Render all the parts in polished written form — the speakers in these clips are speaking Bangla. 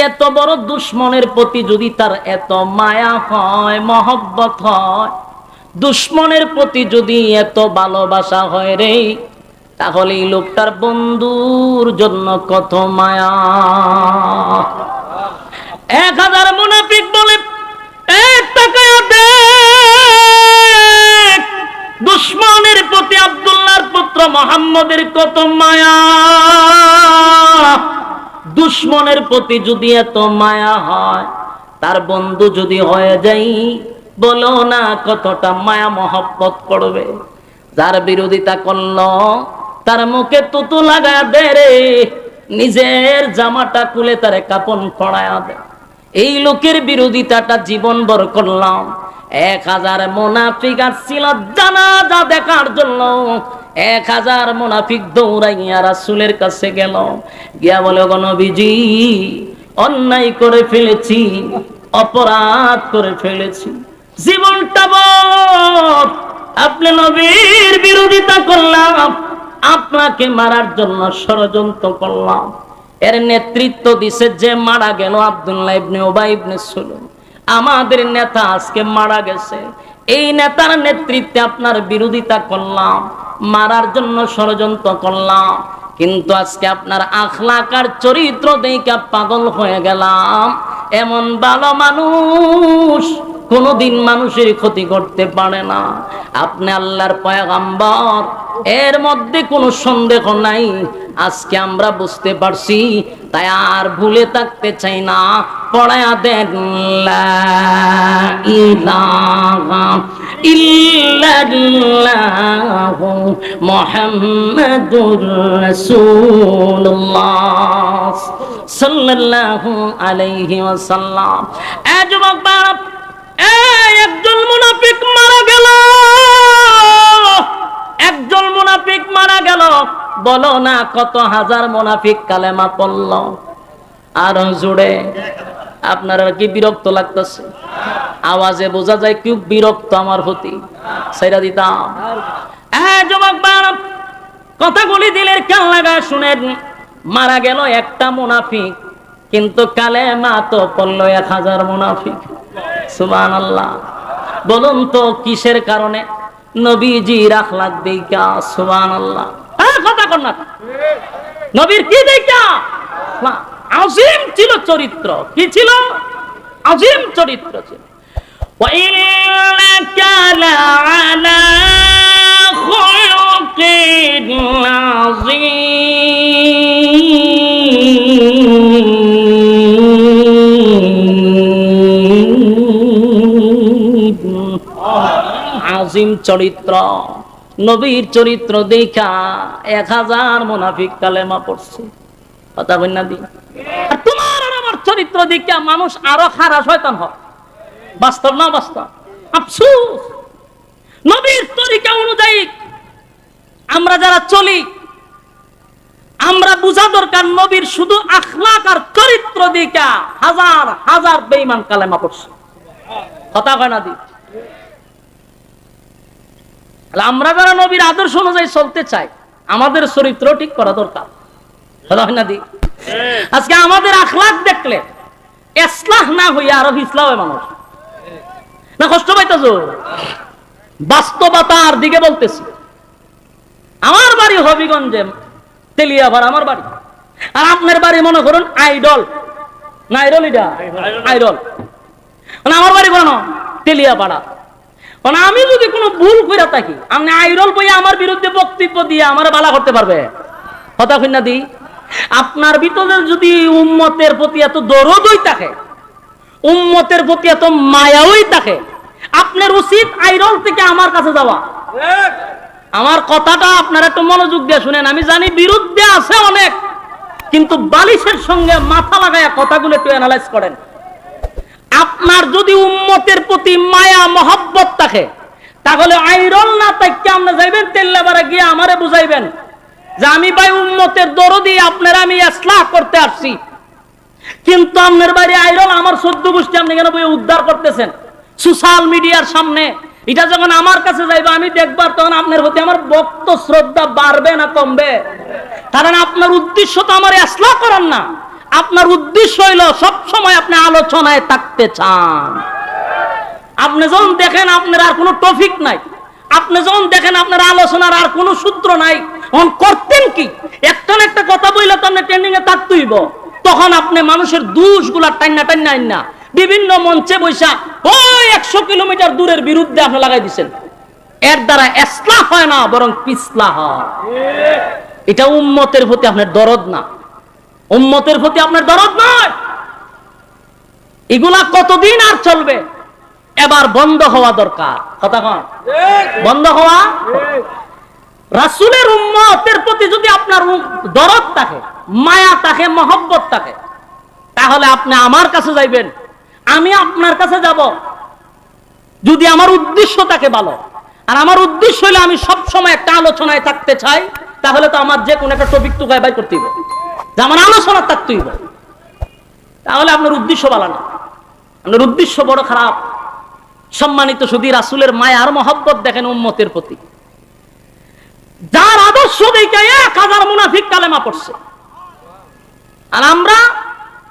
এত বড় দুশ্মনের প্রতি যদি তার এত মায়া হয়, মহব্বত হয়, দুশ্মনের প্রতি যদি এত ভালোবাসা হয় রে, তাহলে এই লোকটার বন্ধুর জন্য কত মায়া। 1000 মুনাফিক বলে দুশ্মনের প্রতি আব্দুল্লাহর পুত্র মুহাম্মদের কত মায়া। দুশ্মনের প্রতি যদি এত মায়া হয়, তার বন্ধু যদি হয়ে যাই, বলো না কতটা মায়া মহব্বত করবে। যার বিরোধিতা করলো তার মুখে তুতু লাগা দে রে, নিজের জামাটা খুলে তারে কাপন পরায়া দে। এই লোকের বিরোধিতাটা জীবনভর করলাম। 1000 মুনাফিক আসছিল জানাজা দেখার জন্য। 1000 মুনাফিক দৌড়াইয়া রাসূলের কাছে গেল, গিয়া বলে, গো নবীজি, অন্যায় করে ফেলেছি, অপরাধ করে ফেলেছি, জীবনটা বড়, আপনি নবীর বিরোধিতা করলাম, আপনাকে মারার জন্য ষড়যন্ত্র করলাম। এর নেতৃত্ব দিছে যে মারা গেল আব্দুল্লাহ ইবনে উবাই ইবনে সুলুল, আমাদের নেতা আজকে মারা গেছে। এই নেতার নেতৃত্বে আপনার বিরোধিতা করলাম, মারার জন্য ষড়যন্ত্র করলাম, কিন্তু আজকে আপনার আখলাক আর চরিত্র দেখে পাগল হয়ে গেলাম। এমন ভালো মানুষ কোনদিন মানুষের ক্ষতি করতে পারে না। আপনি আল্লাহর পয়গম্বর, এর মধ্যে কোনো সন্দেহ নাই। আজকে আমরা বুঝতে পারছি, তাই আর ভুলে থাকতে চাই না। পড়ায়া দেন লা ইলাহা ইল্লাল্লাহু মুহাম্মাদুর রাসূলুল্লাহ সাল্লাল্লাহু আলাইহি ওয়াসাল্লাম। যুবক বাপ, একজন মুনাফিক মারা গেল, একজন মুনাফিক মারা গেল। বলো না কত হাজার মুনাফিক কালেমা পড়ল। আর জুড়ে আপনারা কি বিরক্ত লাগতেছে? আওয়াজে বোঝা যায় কি বিরক্ত আমার প্রতি। সেটা দিতাম। যুবক বাপ, কথাগুলি দিলের কান লাগায় শুনেন। মারা গেল একটা মুনাফিক, কিন্তু কালেমা তো পড়ল 1000 মুনাফিক। সুবহানাল্লাহ। বলুন তো কিসের কারণে? নবীজির আখলাক দেখা। সুবহানাল্লাহ। কথা কর না, নবীর কি দেখা? আজিম ছিল চরিত্র। কি ছিল? আজিম চরিত্র ছিল। ওয়া ইন্নাকা লাআলা খুলুকিন আজিম চরিত্র। নবীর চরিত্র দেখা 1000 মুনাফিক কালেমা পড়ছে। কথা বল না দি। তোমার আর আমার চরিত্র দেখা মানুষ আরো খারাপ শয়তান হয়। বাস্তব না বাস্তব? আফসোস, নবীর তরিকা অনুযায়ী আমরা যারা চলি, আমরা বুঝা দরকার নবীর শুধু আখলাক আর চরিত্র দেখা 1000 বেঈমান কালেমা পড়ছে। কথা কয় না দি। আমরা যারা নবীর আদর্শ অনুযায়ী চলতে চাই, আমাদের চরিত্র ঠিক করা দরকার। আজকে আমাদের আখলাক দেখলে ইসলাহ না হইয়া আরো ইসলাম হয় মানুষ। না কষ্ট পাইতেছ? বাস্তবতার দিকে বলতেছি। আমার বাড়ি হবিগঞ্জে, তেলিয়াভার আমার বাড়ি। আর আপনার বাড়ি মনে করুন আইডল। না আইডল, এটা আইডল। আমার বাড়ি কোন তেলিয়াপাড়া। আমি যদি কোনো ভুল করে থাকি, আপনি আইরল বইয়া আমার বিরুদ্ধে বক্তব্য দিয়ে আমার বালা করতে পারবে? কথা কইনা দি। আপনার ভিতরে যদি উম্মতের প্রতি এত দরদই থাকে, উম্মতের প্রতি এত মায়াই থাকে, আপনার উচিত আইরল থেকে আমার কাছে যাওয়া। আমার কথাটা আপনারা একটু মনোযোগ দিয়ে শুনেন। আমি জানি বিরুদ্ধে আছে অনেক, কিন্তু বালিশের সঙ্গে মাথা লাগায়া কথাগুলো একটু অ্যানালাইজ করেন। আপনার যদি উম্মতের প্রতি মায়া মহব্বত থাকে, তাহলে আইরল না তাইকে আপনি যাইবেন তেল্লাবারে গিয়ে আমারে বুঝাইবেন যে আমি ভাই উম্মতের দরদি, আপনারা আমি ইসলাহ করতে আসছি। কিন্তু আপনার বাড়ি আইরল, আমার 14 গোষ্ঠী আপনি কেন বই উদ্ধার করতেছেন সোশ্যাল মিডিয়ার সামনে? এটা যখন আমার কাছে যাইবে আমি দেখবার, তখন আপনার প্রতি আমার ভক্ত শ্রদ্ধা বাড়বে না কমবে? কারণ আপনার উদ্দেশ্য তো আমার ইসলাহ করার না, আপনার উদ্দেশ্য হইল সব সময় আপনি আলোচনায় থাকতে চান। আপনি যখন দেখেন আপনার আর কোনো টপিক নাই, আপনি যখন দেখেন আপনার আলোচনার আর কোনো সূত্র নাই, তখন করতেন কি? একটা না একটা কথা বললে তো আপনি ট্রেন্ডিং এ থাকতেইব। তখন আপনি মানুষের দোষগুলা টান্না টান্না আইনা বিভিন্ন মঞ্চে বৈশা ওই 100 কিলোমিটার দূরের বিরুদ্ধে আপনি লাগাই দিচ্ছেন। এর দ্বারা ইসলাহ হয় না, বরং পিছলা হয়। এটা উম্মতের প্রতি আপনার দরদ না, উম্মতের প্রতি আপনার দরদ নয়। এগুলা কতদিন আর চলবে? এবার বন্ধ হওয়া দরকার। কথা কন, বন্ধ হওয়া। রাসূলের উম্মতের প্রতি যদি আপনার দরদ থাকে, মায়া থাকে, মহব্বত থাকে, তাহলে আপনি আমার কাছে যাইবেন, আমি আপনার কাছে যাব। যদি আমার উদ্দেশ্য থাকে ভালো, আর আমার উদ্দেশ্য হলে আমি সব সময় একটা আলোচনায় থাকতে চাই, তাহলে তো আমার যে কোনো একটা টপিক টুকায় বাই করতে হবে, যে আমার আলোচনা থাকতে হবে। তাহলে আপনার উদ্দেশ্য ভালো না, আপনার উদ্দেশ্য বড় খারাপ। সম্মানিত শুধু রাসূলের মায়া আর মহব্বত দেখেন উম্মতের প্রতি, যার আদর্শ দেখে 1000 মুনাফিক কালেমা পড়ছে। আর আমরা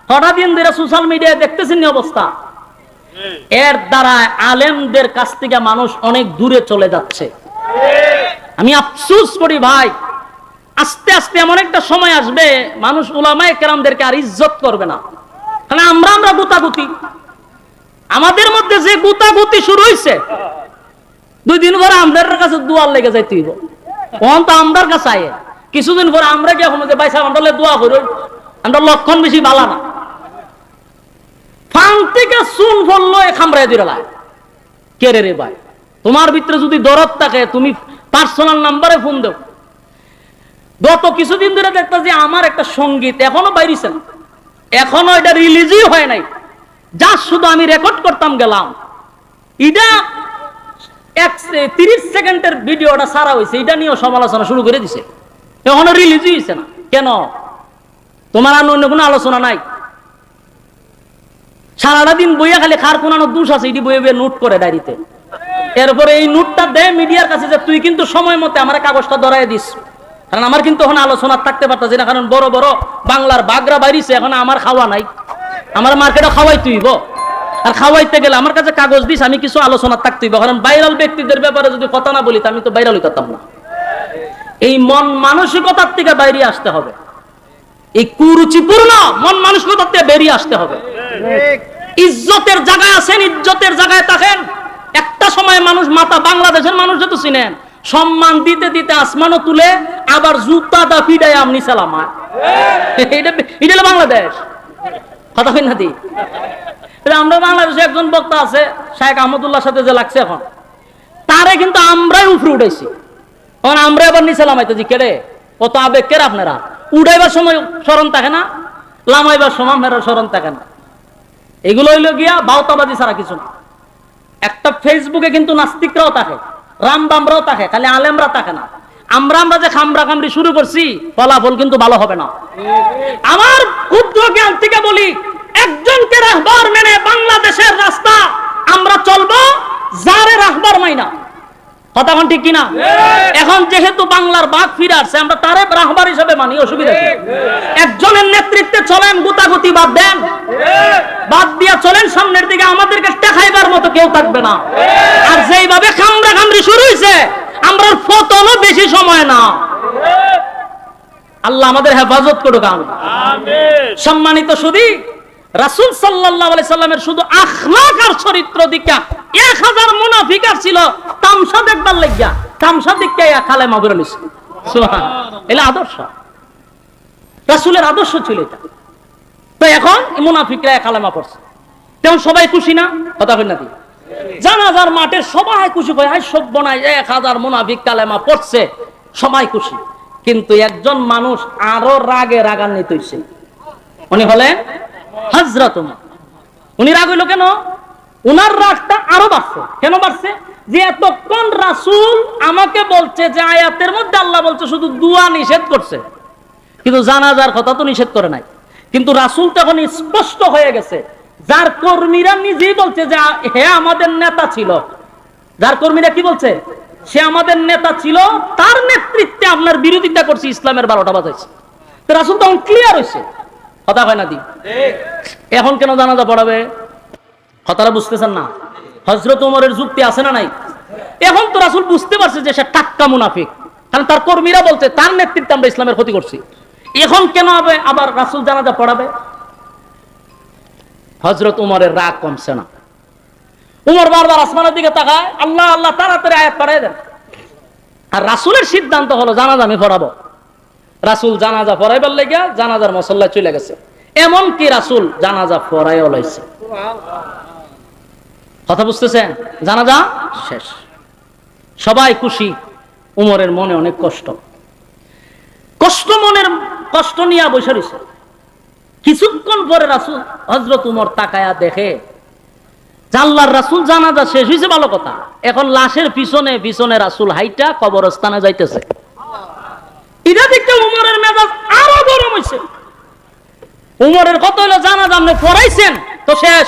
হঠাৎ দিন ধরে সোশ্যাল মিডিয়ায় দেখতেছেন অবস্থা। এর দ্বারা আলেমদের কাছ থেকে মানুষ অনেক দূরে চলে যাচ্ছে। আমি আফসোস করি ভাই, আস্তে আস্তে এমন একটা সময় আসবে মানুষ উলামায়ে কেরামদেরকে আর ইজ্জত করবে না। কারণ আমরা গুতাগুতি, আমাদের মধ্যে যে গুতাগুতি শুরু হয়েছে, 2 দিন পরে আমাদের কাছে দোয়ার লেগে যাইতে হইব। তখন তো আমরার কাছে আয়ে কিছুদিন পরে আমরা গিয়ে যে ভাই সাহেব আমরা দোয়া করি, আমরা লক্ষণ বেশি বালা না। ফান থেকে চুন ফললো খামড়াই দিলা কে রে ভাই, তোমার ভিতরে যদি দরদ থাকে তুমি পার্সোনাল নাম্বারে ফোন দাও। গত কিছুদিন ধরে দেখতে যে আমার একটা সঙ্গীত এখনো বাইরেছে না, এখনো এটা রিলিজই হয় নাই, যা শুধু আমি রেকর্ড করতাম গেলাম। এটা 30 সেকেন্ডের ভিডিওটা সারা হয়েছে, এটা নিয়েও সমালোচনা শুরু করে দিছে, এখনো রিলিজই হয়েছে না। কেন? তোমার আর অন্য কোনো আলোচনা নাই? সারাটা দিন বইয়া খালি খার কোন দোষ আছে এটি বইয়ে বইয়ে নোট করে ডায়েরিতে। এরপরে এই নোটটা দেয় মিডিয়ার কাছে যে তুই কিন্তু সময় মতো আমার কাগজটা ধরাই দিস, কারণ আমার কিন্তু এখন আলোচনা থাকতে পারতাছি না, কারণ বড় বড় বাংলার বাগরা বাইরিছে, এখন আমার খাওয়া নাই, আমার মার্কেটে খাওয়াই তুইব। আর খাওয়াইতে গেলে আমার কাছে কাগজ দিস, আমি কিছু আলোচনা থাকতে হইব, কারণ ভাইরাল ব্যক্তিদের ব্যাপারে যদি কথা না বলি আমি তো ভাইরালই করতাম না। এই মন মানসিকতার থেকে বাইরে আসতে হবে, এই কুরুচিপূর্ণ মন মানসিকতার থেকে বেরিয়ে আসতে হবে। ইজ্জতের জায়গায় আছেন, ইজ্জতের জায়গায় থাকেন। একটা সময় মানুষ মাথা, বাংলাদেশের মানুষ যত চিনেন, সম্মান দিতে দিতে আসমানও তুলে, আবার জুতা দা পিডায় আমনি সালামায়। এটা বাংলাদেশ, কথা কই না দি। আমরা বাংলাদেশে একজন বক্তা আছে শায়েখ আহমদুল্লাহর সাথে যে লাগছে, এখন তারে কিন্তু আমরাই উপরে উঠাইছি। এখন আমরা এবার নিচে লামাইতেছি, কেড়ে কত আবেগ কেড়ে আপনারা। উড়াইবার সময় স্মরণ থাকে না, লামাইবার সময় মেরা স্মরণ থাকে না। এগুলো হইল গিয়া বাউতাবাদী ছাড়া কিছু না। একটা ফেসবুকে কিন্তু নাস্তিকরাও থাকে, রামবামরাও থাকে, খালি আলেমরা থাকে না। আমরা যে খামরা খামরি শুরু করছি, ফলাফল কিন্তু ভালো হবে না। আমার ক্ষুদ্র জ্ঞান থেকে বলি, একজনকে রাহবার মেনে বাংলাদেশের রাস্তা আমরা চলবো, যারে রাহবার মাইনা। কথা কোন ঠিক কিনা? এখন যেহেতু বাংলার বাঘ ফিরে আসছে, আমরা তারে রাহবার হিসেবে মানি, অসুবিধা কি? একজনের নেতৃত্বে চলেন, গুতাগুতি বাদ দেন, বাদ দিয়া চলেন সামনের দিকে, আমাদেরকে টেকাইবার মতো কেউ থাকবে না। আর যেইভাবে খামরা খামরি শুরু হয়েছে, আমরা পতনও বেশি সময় না। আল্লাহ আমাদের হেফাজত করুক, আমিন। সম্মানিত সুধী, রাসূল সাল্লাল্লাহু আলাইহি সাল্লামের শুধু আখলাক আর চরিত্র দিকা 1000 মুনাফিক ছিল তামসা দেখবার লাগিয়া, তামসা দিকে কালেমা পড়ে নিছে। সুবহানাল্লাহ, এটা আদর্শ, রাসূলের আদর্শ ছিল এটা। তো এখন মুনাফিকরা কালেমা পড়ছে, তখন সবাই খুশি না? কথা কই না দি? জানাজার মাঠে সবাই খুশি, কয় হাই সব বনাই 1000 মুনাফিক কালেমা পড়ছে, সবাই খুশি। কিন্তু একজন মানুষ আরো রাগে রাগান্বিত হইছে, উনি হলেন হযরত ওমর। উনি রাগ হইল কেন? উনার রাগটা আরো বাড়ছে। কেন বাড়ছে? যে এতক্ষণ রাসূল আমাকে বলছে যে আয়াতের মধ্যে আল্লাহ বলছে শুধু দোয়া নিষেধ করছে, কিন্তু জানাজার কথা তো নিষেধ করে নাই। কিন্তু রাসূল তখন স্পষ্ট হয়ে গেছে, যার কর্মীরা নিজেই বলছে যে হে আমাদের নেতা ছিল, যার কর্মীরা কি বলছে, সে আমাদের নেতা ছিল, তার নেতৃত্বে আপনার বিরোধিতা করছে, ইসলামের 12টা বাজাইছে। তো রাসূল তখন ক্লিয়ার হয়েছে, কথা হয় না দি? এখন কেন জানাজা পড়াবে? কথাটা বুঝতেছেন না? হযরত ওমরের যুক্তি আছে না নাই? এখন তো রাসূল বুঝতে পারছে যে সে টাক্কা মুনাফিক, কারণ তার কর্মীরা বলছে তার নেতৃত্বে আমরা ইসলামের ক্ষতি করছি। এখন কেন আবার রাসূল জানাজা পড়াবে? হযরত ওমরের রাগ কমছে না। ওমর বারবার আসমানের দিকে তাকায়, আল্লাহ আল্লাহ, তাড়াতাড়ি আয়াত পাঠিয়ে দেন। আর রাসূলের সিদ্ধান্ত হলো জানাজা আমি পড়াবো। রাসূল জানাজা পড়াইবার লাগা জানাজার মুসল্লায় চলে গেছে। এমন কি রাসূল জানাজা পড়াইও লাইছে। কথা বুঝতেছেন? জানাজা শেষ, সবাই খুশি। উমরের মনে অনেক কষ্ট, মনের কষ্ট নিয়ে বসে রয়েছে। কিছুক্ষণ পরে রাসূল হযরত উমর তাকায়া দেখে আল্লাহর রাসূল জানাজা শেষ হয়েছে, ভালো কথা। এখন লাশের পিছনে পিছনে রাসূল হাইটা কবরস্থানে যাইতেছে। এটা দেখতে উমরের মেজাজ আরো গরম হয়েছে। উমরের কত হলো জানাজা আপনি পড়াইছেন তো শেষ,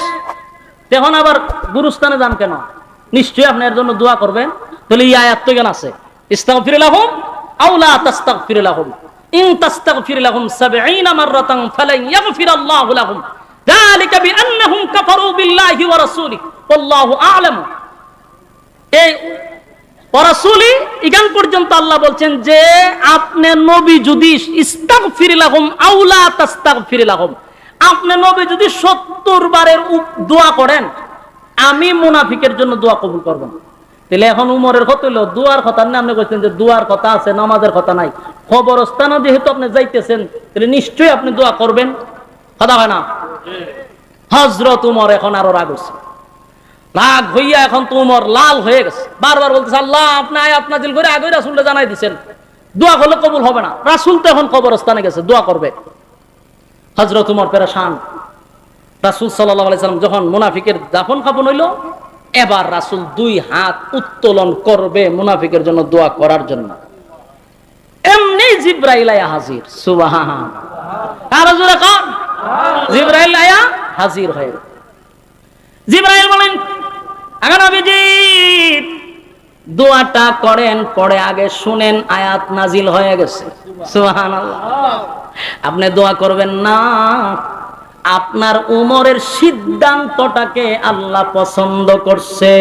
এখন আবার গুরুস্থানে যান কেন? নিশ্চয়ই আপনি এর জন্য দোয়া করবেন। তাহলে এই আয়াত তো কেন আছে? ইস্তাগফির লাহুম আও লা তাস্তাগফির লাহুম ইন তাস্তাগফির লাহুম ৭০ মাররাতান ফালান ইয়াগফিরাল্লাহু লাহুম যালিকা বিআন্নাহুম কাফারু বিল্লাহি ওয়া রাসূলিহি ওয়াল্লাহু আ'লাম। এই ওয়া রাসূলি এখান পর্যন্ত আল্লাহ বলছেন যে আপনি নবী যদি ইস্তাগফির লাহুম আও লা তাস্তাগফির লাহুম, আপনি নবী যদি ৭০ বারের দোয়া করেন, আমি মুনাফিকের জন্য দোয়া কবুল করব না। তাহলে এখন উমরের কথা হলো দোয়ার কথা না, আপনি কইছেন যে দোয়ার কথা আছে, নামাজের কথা নাই। কবরস্থানে যেহেতু আপনি যাইতেছেন, তাহলে নিশ্চয়ই আপনি দোয়া করবেন। কথা হয় না? হযরত উমর এখন আরো রাগ হচ্ছে। রাগ হইয়া এখন তো উমর লাল হয়ে গেছে। বারবার বলতেছে আল্লাহ আপনি আয়াত নাযিল করে আগে রাসূলকে জানাই দিবেন, দোয়া করলে কবুল হবে না। রাসূল তো এখন কবরস্থানে গেছে, দোয়া করবে। হযরত উমর পেরেশান। রাসূল সাল্লাল্লাহু আলাইহি সাল্লাম যখন মুনাফিকের দাফন কাফন হইল, এবার রাসূল 2 হাত উত্তোলন করবে মুনাফিকের জন্য দোয়া করার জন্য। এমনি জিবরাইল আয়া হাজির। সুবহানাল্লাহ। আর জোরে কোন জিবরাইল আয়া হাজির হয়ে। জিবরাইল বলেন আগে নবীজি দোয়াটা করেন, পরে আগে শুনেন আয়াত নাজিল হয়ে গেছে। সুবহানাল্লাহ। আপনি দোয়া করবেন না, আপনার উমরের সিদ্ধান্তটাকে আল্লাহ পছন্দ করছে।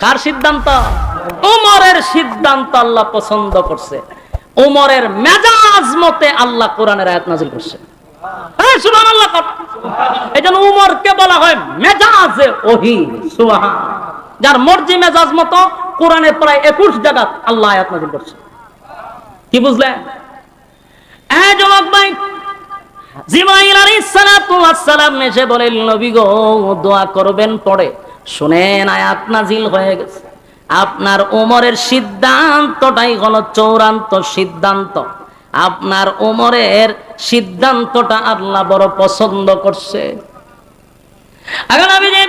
কার সিদ্ধান্ত? উমরের সিদ্ধান্ত আল্লাহ পছন্দ করছে। উমরের মেজাজ মতে আল্লাহ কোরআনের আয়াত নাযিল করছে। হ্যাঁ সুবহানাল্লাহ। এইজন্য উমরকে বলা হয় মেজাজে ওহী। সুবহানাল্লাহ। যার মর্জি মেজাজ মতো কোরআনে প্রায় 21 জায়গা আল্লাহ আয়াত নাযিল করছে। কি বুঝলেন? এই যুবক ভাই, জিবরাইল আলাইহিস সালাতু ওয়াস সালাম এসে বলেন নবী গো দোয়া করবেন, পড়ে শুনেন আয়াত নাযিল হয়ে গেছে। আপনার ওমরের সিদ্ধান্তটাই হলো চূড়ান্ত সিদ্ধান্ত। আপনার ওমরের সিদ্ধান্তটা আল্লাহ বড় পছন্দ করছে। আগে নবীজি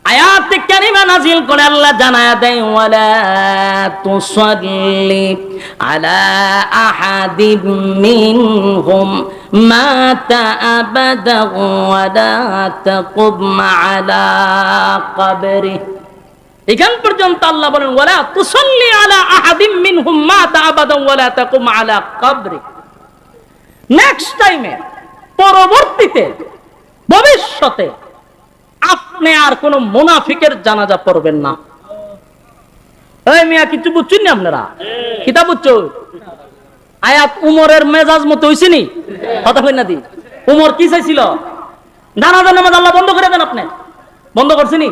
আয়াত কারিমা নাযিল করে আল্লাহ জানায়া দেয় ওয়ালা তুসাল্লি আলা আহাদিম মিনহুম মাতা আবাদা ওয়ালা তাকুম আলা কবরি। এখান পর্যন্ত আল্লাহ বলেন ওয়ালা তুসাল্লি আলা আহাদিম মিনহুম মাতা আবাদা ওয়ালা তাকুম আলা কবরি। নেক্সট টাইমে, পরবর্তীতে, ভবিষ্যতে আপনি আর কোন মুনাফিকের জানাজা পড়বেন না। এই মিয়া কিছু বুঝছেন না আপনারা? কিতাব বুঝছো? আয়াত উমরের মেজাজ মতো হইছে নি? কথা কই না দি? উমর কি চাইছিল? জানাজা নামাজ আল্লাহ বন্ধ করে দেন। আপনি বন্ধ করছেন নি?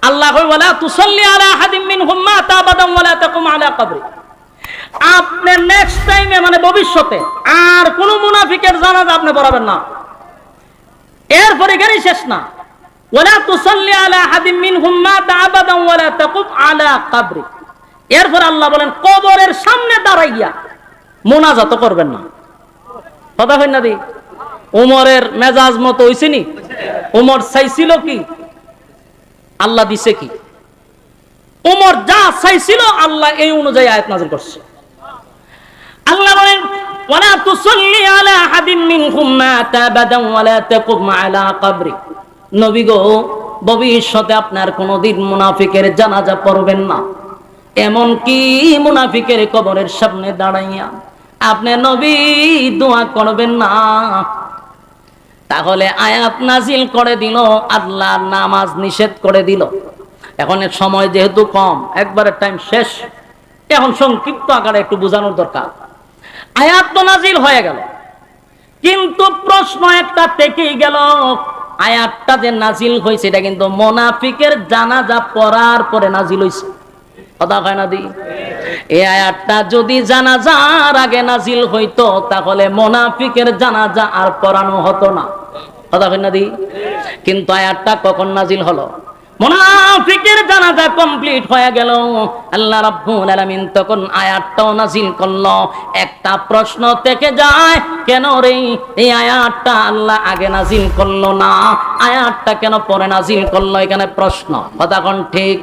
আল্লাহ কই ওয়ালা তুসাল্লি আলা আহাদিম মিনহুম মাতা আবাদা ওয়ালা তাকুম আলা কবরি। আপনি নেক্সট টাইমে মানে ভবিষ্যতে আর কোন মুনাফিকের জানাজা আপনি পড়াবেন না। এরপরে এখানেই শেষ না। ওয়ালা তুসাল্লি আলা আহাদিম মিনহুম মাতা আবাদা ওয়ালা তাকুম আলা কবরি। এরপর আল্লাহ বলেন কবরের সামনে দাঁড়াইয়া মুনাজাত করবেন না। কথা কই না দি? উমরের মেজাজ মতো হইছে নি? উমর চাইছিল কি? আল্লাহ দিছে কি? উমর যা চাইছিল আল্লাহ এই অনুযায়ী আয়াত নাযিল করছে। আল্লাহ বলেন ওয়ালা তুসাল্লি আলা আহাদিম মিনহুম মাতা আবাদা ওয়ালা তাকুম আলা কবরি। নবী গো ভবিষ্যতে আপনার কোনদিন মুনাফিকের জানাজা পড়বেন না। এমন কি মুনাফিকের কবরের সামনে দাঁড়াইয়া আপনি নবী দোয়া করবেন না। তাহলে আয়াত নাজিল করে দিল, আল্লাহ নামাজ নিষেধ করে দিল। এখন এর সময় যেহেতু কম, একবারের টাইম শেষ, এখন সংক্ষিপ্ত আকারে একটু বোঝানোর দরকার। আয়াত তো নাজিল হয়ে গেল, কিন্তু প্রশ্ন একটা থেকেই গেল, আয়াতটা যে নাজিল হয়েছে এটা কিন্তু মুনাফিকের জানাজা পড়ার পরে নাজিল হয়েছে। কথা হয় না দি? এই আয়াতটা যদি জানাজার আগে নাজিল হইতো তাহলে মুনাফিকের জানাজা আর পড়ানো হতো না। কথা হয় না দি? কিন্তু আয়াতটা কখন নাজিল হলো? মুনাফিকের জানাজা কমপ্লিট হয়ে গেল, আল্লাহ রাব্বুল আলামিন তখন আয়াতটাও নাজিল করলো। একটা প্রশ্ন থেকে যায়, কেন রে এই আয়াতটা আল্লাহ আগে নাজিল করলো না, আয়াতটা কেন পরে নাজিল করলো? এখানে প্রশ্ন। কথা কোন ঠিক?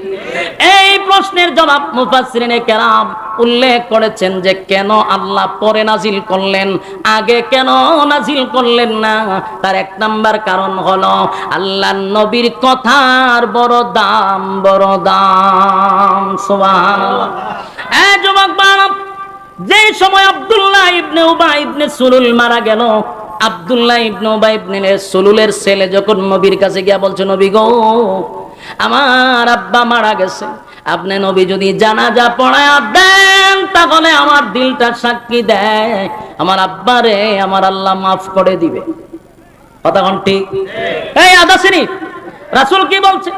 এই প্রশ্নের জবাব মুফাসসিরিনে কেরাম উল্লেখ করেছেন যে কেন আল্লাহ পরে নাজিল করলেন, আগে কেন নাজিল করলেন না। তার এক নাম্বার কারণ হলো আল্লাহর নবীর কথার বড় দাম, বড় দাম। সুবহানাল্লাহ। এই যুবক বাপ, যে সময় আব্দুল্লাহ ইবনে উবাই ইবনে সুলুল মারা গেল, আব্দুল্লাহ ইবনে উবাই ইবনে সুলুলের ছেলে যখন নবীর কাছে গিয়া বলছে, নবী গো, আমার আব্বা মারা গেছে, আপনি নবী যদি জানাজা পড়ায়া দেন তাহলে আমার দিলটা সাক্ষী দেয় আমার আব্বারে আমার আল্লাহ মাফ করে দিবে। কথা কোন ঠিক? এই আদা শ্রেণী রাসূল কি বলছে?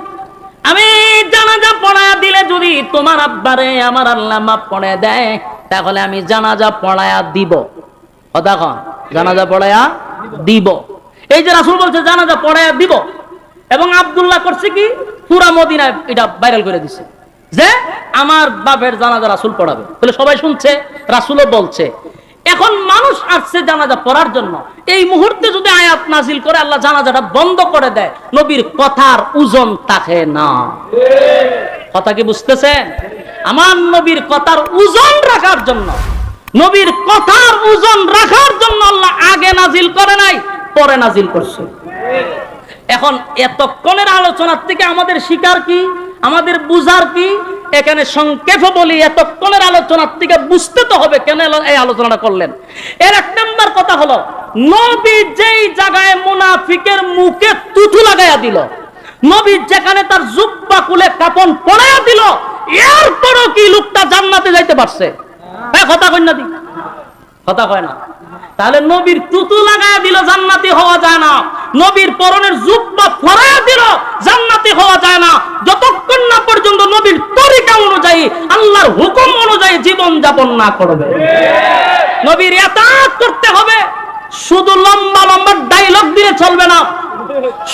আমি জানাজা পড়ায়া দিলে যদি তোমার আব্বারে আমার আল্লাহ মাফ করে দেয় তাহলে আমি জানাজা পড়ায়া দিব। কথা কোন? জানাজা পড়ায়া দিব। এই যে রাসূল বলছে জানাজা পড়ায়া দিব, এবং আব্দুল্লাহ করছে কি, পুরা মদিনায় এটা ভাইরাল করে দিছে যে আমার বাপের জানাজা রাসূল পড়াবে বলে। সবাই শুনছে, রাসূলও বলছে। এখন মানুষ আসছে জানাজা পড়ার জন্য, এই মুহূর্তে যদি আয়াত নাজিল করে আল্লাহ জানাজাটা বন্ধ করে দেয়, নবীর কথার ওজন থাকে না। কথা কি বুঝতেছেন? আমার নবীর কথার ওজন রাখার জন্য, নবীর কথার ওজন রাখার জন্য আল্লাহ আগে নাজিল করে নাই, পরে নাজিল করছে। এখন এতক্ষণের আলোচনার থেকে আমাদের শিকার কি, আমাদের বুঝার কি? এখানে সংক্ষেপে বলি, এতক্ষণের আলোচনার থেকে বুঝতে তো হবে কেন এই আলোচনাটা করলেন। এর এক নাম্বার কথা হলো, নবী যেই জায়গায় মুনাফিকের মুখে থুথু লাগাইয়া দিল, নবী যেখানে তার জুব্বা খুলে কাফন পরাইয়া দিল, এরপরও কি লোকটা জান্নাতে যাইতে পারছে? কথা কই না দি? কথা কয় না। তাহলে নবীর তুতু লাগায়া দিল, জান্নাতি হওয়া যায় না। নবীর পরনের জুব্বা পরাইয়া দিল, জান্নাতি হওয়া যায় না যতক্ষণ না পর্যন্ত নবীর তরিকা অনুযায়ী, আল্লাহর হুকুম অনুযায়ী জীবন যাপন না করবে। নবীর ইতাআত করতে হবে। শুধু লম্বা লম্বা ডায়লগ দিয়ে চলবে না।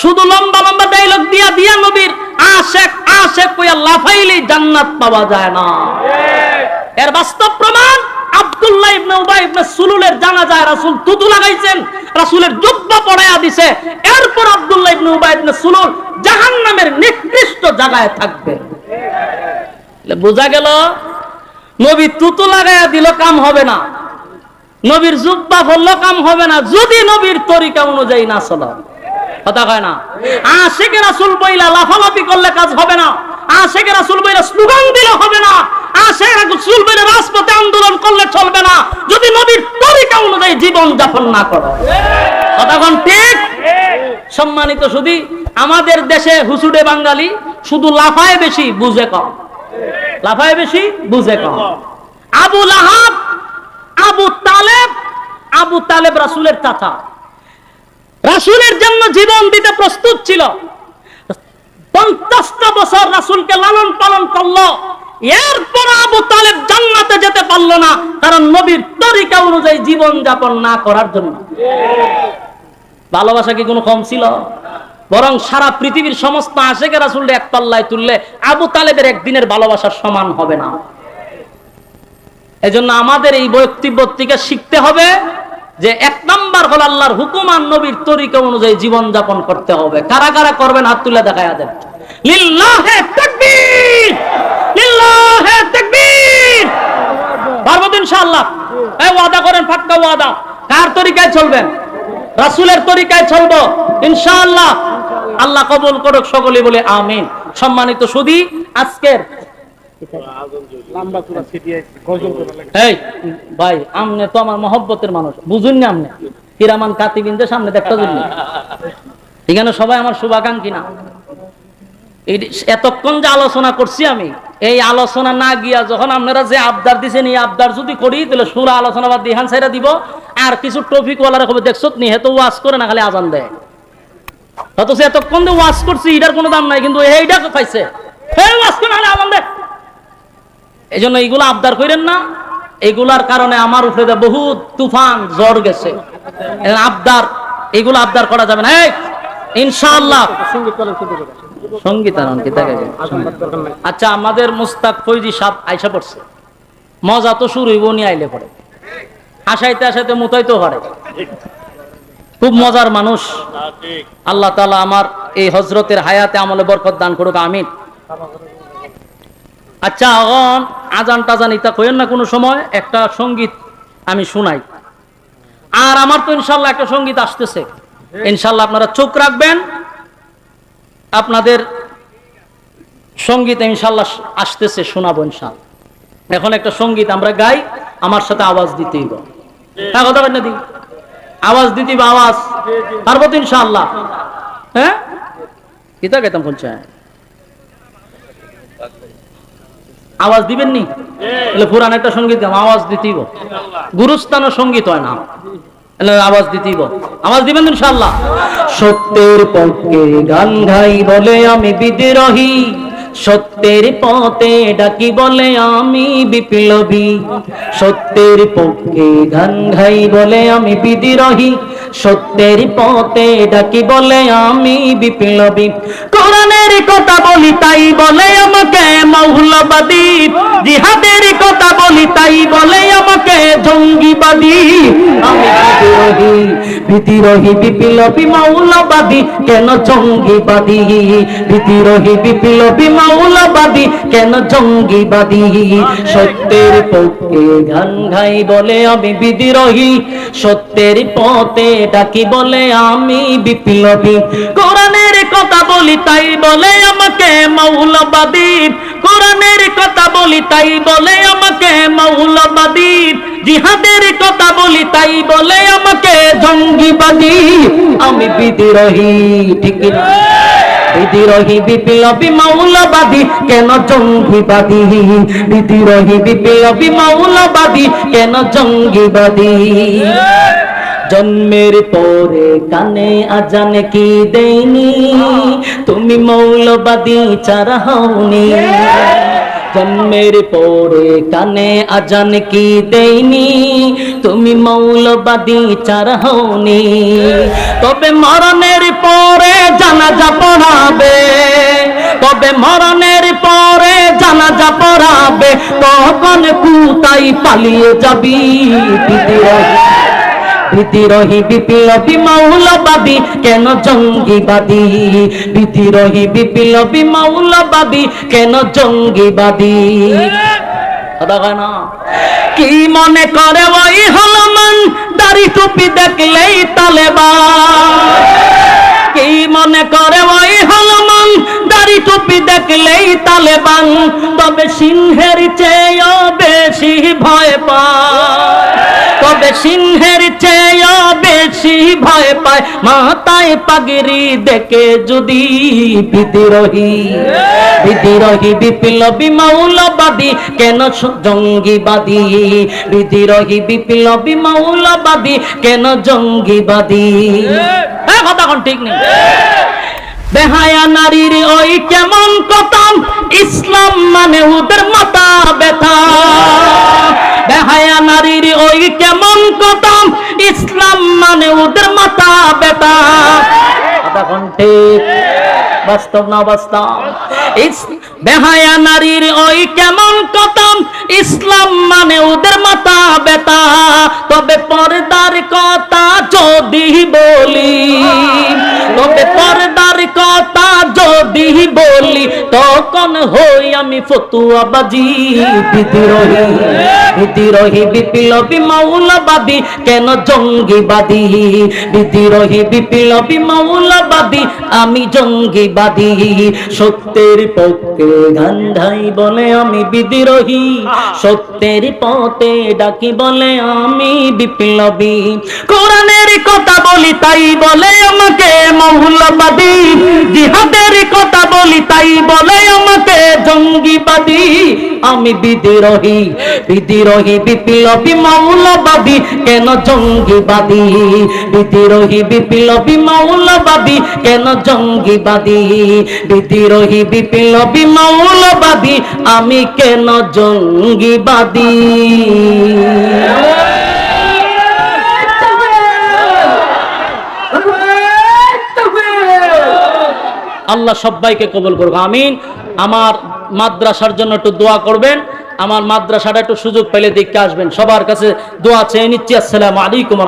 শুধু লম্বা লম্বা ডায়লগ দিয়া দিয়া নবীর আশেক আশেক কইয়া লাফাইলেই জান্নাত পাওয়া যায় না। এর বাস্তব প্রমাণ আব্দুল্লাহ ইবনে উবাই ইবনে সুলুলের জানাজায় রাসূল থুতু লাগাইছেন, রাসূলের জুব্বা পরাইয়া দিছে, এরপর আব্দুল্লাহ ইবনে উবাই ইবনে সুলুল জাহান্নামের নিকৃষ্ট জায়গায় থাকবে। বোঝা গেল নবী থুতু লাগাইয়া দিল কাম হবে না, নবীর জুব্বা পরল কাম হবে না, যদি নবীর তরিকা অনুযায়ী না চলে। কথা কয় না। আশিকে রাসূল বইলা লাফালাফি করলে কাজ হবে না, আশিকে রাসূল বইলা স্লোগান দিলে হবে না, আশিকে রাসূল বইলা রাজপথে আন্দোলন করলে চলবে না, যদি নবীর তরিকা অনুযায়ী জীবন যাপন না করে। কথা কোন ঠিক? সম্মানিত শুধু আমাদের দেশে হুসুডে বাঙালি শুধু লাফায় বেশি, বুঝে কম। লাফায় বেশি, বুঝে কম। আবু লাহাব, আবু তালেব রাসূলের চাচা, রাসূলের জন্য জীবন দিতে প্রস্তুত ছিল। 50টা বছর রাসূলকে লালন পালন করলো, এরপর আবু তালেব জান্নাতে যেতে পারলো না, কারণ নবীর তরিকা অনুযায়ী জীবন যাপন না করার জন্য। ভালোবাসা কি কোনো কম ছিল? বরং সারা পৃথিবীর সমস্ত আশিকে রাসূলকে এক পাল্লায় তুললে আবু তালেবের একদিনের ভালোবাসার সমান হবে না। এজন্য আমাদের এই বক্তব্য থেকে শিখতে হবে যে এক নাম্বার হল আল্লাহর হুকুম আর নবীর তরিকা অনুযায়ী জীবন যাপন করতে হবে। কারা কারা করবেন হাত তুলে দেখায়া দেন। লিল্লাহে তাকবীর, লিল্লাহে তাকবীর। পারবো তো ইনশাআল্লাহ? এই ওয়াদা করেন, পাক্কা ওয়াদা। কার তরিকায় চলবেন? রাসূলের তরিকায় চলবো ইনশাআল্লাহ। আল্লাহ কবুল করুক, সকলে বলে আমিন। সম্মানিত সুধী, আজকের এই ভাই আমনে তো আমার মহব্বতের মানুষ, বুঝুন না আমনে কিরামান কাতিবিনদের সামনে দেখতে জন্য এখানে সবাই আমার শুভাকাঙ্ক্ষী না। এতক্ষণ যে আলোচনা করছি আমি, এই আলোচনা না গিয়া যখন আপনারা যে আবদার দিচ্ছেন এই আবদার যদি করি তাহলে সুরা আলোচনা বাদ দিহান সাইরা দিব। আর কিছু টপিক ওয়ালারা খবর দেখছো নি, হেতো ওয়াজ করে না খালি আজান দেয়। অথচ এতক্ষণ যে ওয়াজ করছি এটার কোনো দাম নাই, কিন্তু এইটা পাইছে ওয়াজ করে না আজান দেয়। এই জন্য এইগুলো আবদার করেন না, এগুলার কারণে আমার উপরে বহুত তুফান জ্বর গেছে। আবদার এগুলো আবদার করা যাবে না। ইনশাআল্লাহ সঙ্গীত আচ্ছা, আমাদের মুস্তাক ফৈজি সাহেব আইসা পড়ছে, মজা তো শুরু হইব নি আইলে পড়ে, আসাইতে আসাইতে মুতাইতে পারে, খুব মজার মানুষ। আল্লাহ তাআলা আমার এই হযরতের হায়াতে আমলে বরকত দান করুক, আমিন। আচ্ছা, এখন আজান টাজান ইতা কইেন না, কোনো সময় একটা সঙ্গীত আমি শুনাই। আর আমার তো ইনশাআল্লাহ একটা সঙ্গীত আসতেছে, ইনশাআল্লাহ আপনারা চোখ রাখবেন। আপনাদের সঙ্গীত ইনশাআল্লাহ আসতেছে, শোনাবো ইনশাআল্লাহ। এখন একটা সঙ্গীত আমরা গাই, আমার সাথে আওয়াজ দিতেই হবে। হ্যাঁ, কথা বলেন না দি, আওয়াজ দিতেই হবে, আওয়াজ পারবো তো ইনশাআল্লাহ। হ্যাঁ, কিতা কেতাম বলছে, আওয়াজ দিবেন নি? পুরান একটা সঙ্গীত আওয়াজ দিতেই হবে, গুরুস্থানের সঙ্গীত হয় না, আওয়াজ দিতেই, আওয়াজ দিবেন ইনশাআল্লাহ। সত্যের পক্ষে গান গাই বলে আমি বিদ্রোহী, সত্যের পথে ডাকি বলে আমি বিপ্লবী। সত্যের পক্ষে গান গাই বলে আমি বিদ্রোহী, সত্যের পথে ডাকি বলে আমি বিপ্লবী। কোরআনের কথা বলি তাই বলে আমাকে মৌলবাদী, জিহাদের কথা বলি তাই বলে আমাকে জঙ্গিবাদী। আমি বিদ্রোহী বিপ্লবী মৌলবাদী, কেন জঙ্গিবাদী? বিদ্রোহী বিপ্লবী মৌলবাদী, কেন জঙ্গিবাদী? সত্যের পক্ষে গান গাই বলে আমি বিদ্রোহী, সত্যের পথে ডাকি বলে আমি বিপ্লবী। কোরআনের কথা বলি তাই বলে আমাকে মৌলবাদী, কোরআনের কথা বলি তাই বলে আমাকে মৌলবাদী। জিহাদের কথা বলি তাই বলে আমাকে জঙ্গিবাদী। আমি বিদ্রোহী, ঠিক না? বিদ্রোহী বিপ্লবী মৌলবাদী, কেন জঙ্গিবাদী? বিদ্রোহী বিপ্লবী মৌলবাদী, কেন জঙ্গিবাদী? জন্মের পরে কানে আজান কি দেইনি, তুমি মৌলবাদী ছাড়া হওনি। জন্মের পরে কানে আজান কি দেইনি, তুমি মৌলবাদী ছাড়া হওনি। তবে মরণের পরে জানাজা পড়াবে, তবে মরণের পরে জানাজা পড়াবে, তখন কোথায় পালিয়ে যাবি? বিদ্রোহী বিপ্লবী মৌলবাদী, কেন জঙ্গিবাদী? বিদ্রোহী বিপ্লবী মৌলবাদী, কেন জঙ্গিবাদী? কি মনে করে ওই হলমান, দাড়ি টুপি দেখলেই তালেবান? কি মনে করে ওই হলমান, দাড়ি টুপি দেখলেই তালেবান? তবে সিংহের চেয়েও বেশি ভয় পায়, তবে সিংহের চেয়েও বেশি ভয় পায় মাথায় পাগড়ি দেখে যদি বিদ্রোহী। বিদ্রোহী বিপ্লবী মৌলবাদী, কেন জঙ্গিবাদী? বিদ্রোহী বিপ্লবী মৌলবাদী, কেন জঙ্গিবাদী? কথা কোন ঠিক নেই। বেহায়া নারীর ওই কেমন কথা, ইসলাম মানে ওদের মাথা ব্যথা। বেহায়া নারীর ওই কেমন কথা, ইসলাম মানে ওদের মাথা ব্যথা। কথা ঠিক, বাস্তব না বাস্তব? বেহায়া নারীর ওই কেমন কথা, ইসলাম মানে ওদের মাথা ব্যথা। তবে পর্দার কথা যদি বলি, তবে পর্দার কথা যদি বলি, তখন হই আমি ফতুয়াবাজি। বিদ্রোহী বিদ্রোহী বিপ্লবী মৌলবাদী কেন জঙ্গিবাদী, বিদ্রোহী বিপ্লবী মৌলবাদী আমি জঙ্গিবাদী। সত্যের পক্ষে গান্ধাই বলে আমি বিদ্রোহী, সত্যের পথে ডাকি বলে আমি বিপ্লবী। কোরআনের কথা বলি তাই বলে আমাকে মৌলবাদী, জিহাদের কথা বলি তাই বলে আমাকে জঙ্গিবাদী। আমি বিদ্রোহী বিদ্রোহী বিপ্লবী মৌলবাদী কেন জঙ্গিবাদী, বিদ্রোহী বিপ্লবী মৌলবাদী কেন জঙ্গিবাদী, বিদ্রোহী বিপ্লবী মৌলবাদী আমি কেন জঙ্গিবাদী। আল্লাহ সবাইকে কবুল করুক, আমিন। আমার মাদ্রাসার জন্য একটু দোয়া করবেন, আমার মাদ্রাসাটা একটু সুযোগ পেলে দেখতে আসবেন। সবার কাছে দোয়া চেয়ে নিচ্ছি। আসসালামু আলাইকুম।